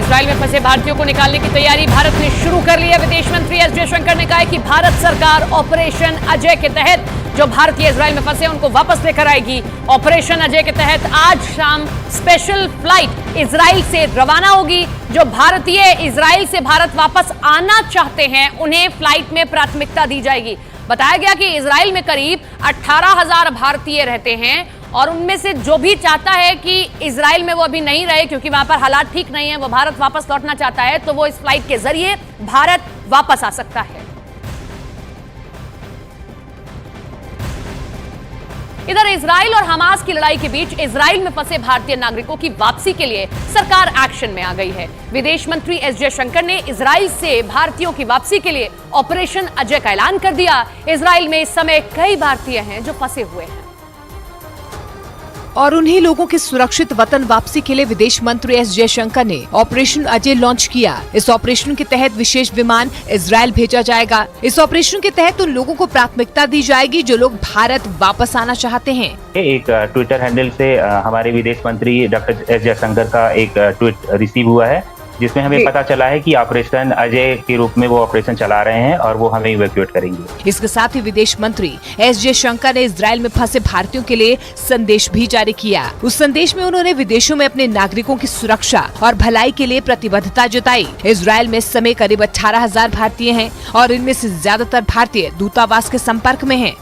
Israel में फंसे भारतीयों को निकालने की तैयारी भारत ने शुरू कर ली है। विदेश मंत्री एस जयशंकर ने कहा है कि भारत सरकार ऑपरेशन अजय के तहत जो भारतीय इजराइल में फंसे उनको वापस लेकर आएगी। ऑपरेशन अजय के तहत आज शाम स्पेशल फ्लाइट इजराइल से रवाना होगी। जो भारतीय इजराइल से भारत वापस आना चाहते हैं उन्हें फ्लाइट में प्राथमिकता दी जाएगी। बताया गया कि इजराइल में करीब 18,000 भारतीय रहते हैं और उनमें से जो भी चाहता है कि इजराइल में वो अभी नहीं रहे क्योंकि वहां पर हालात ठीक नहीं है, वो भारत वापस लौटना चाहता है, तो वो इस फ्लाइट के जरिए भारत वापस आ सकता है। इधर इजराइल और हमास की लड़ाई के बीच इजराइल में फंसे भारतीय नागरिकों की वापसी के लिए सरकार एक्शन में आ गई है। विदेश मंत्री एस जयशंकर ने इजराइल से भारतीयों की वापसी के लिए ऑपरेशन अजय का ऐलान कर दिया। इजराइल में इस समय कई भारतीय हैं जो फंसे हुए हैं और उन्हीं लोगों की सुरक्षित वतन वापसी के लिए विदेश मंत्री एस जयशंकर ने ऑपरेशन अजय लॉन्च किया। इस ऑपरेशन के तहत विशेष विमान इजराइल भेजा जाएगा। इस ऑपरेशन के तहत उन लोगों को प्राथमिकता दी जाएगी जो लोग भारत वापस आना चाहते हैं। एक ट्विटर हैंडल से हमारे विदेश मंत्री डॉक्टर एस जयशंकर का एक ट्वीट रिसीव हुआ है जिसमें हमें पता चला है कि ऑपरेशन अजय के रूप में वो ऑपरेशन चला रहे हैं और वो हमें इवैक्यूएट करेंगे। इसके साथ ही विदेश मंत्री एस जयशंकर ने इजराइल में फंसे भारतीयों के लिए संदेश भी जारी किया। उस संदेश में उन्होंने विदेशों में अपने नागरिकों की सुरक्षा और भलाई के लिए प्रतिबद्धता जताई। इजराइल में इस समय करीब 18,000 भारतीय हैं और इनमें से ज्यादातर भारतीय दूतावास के संपर्क में हैं।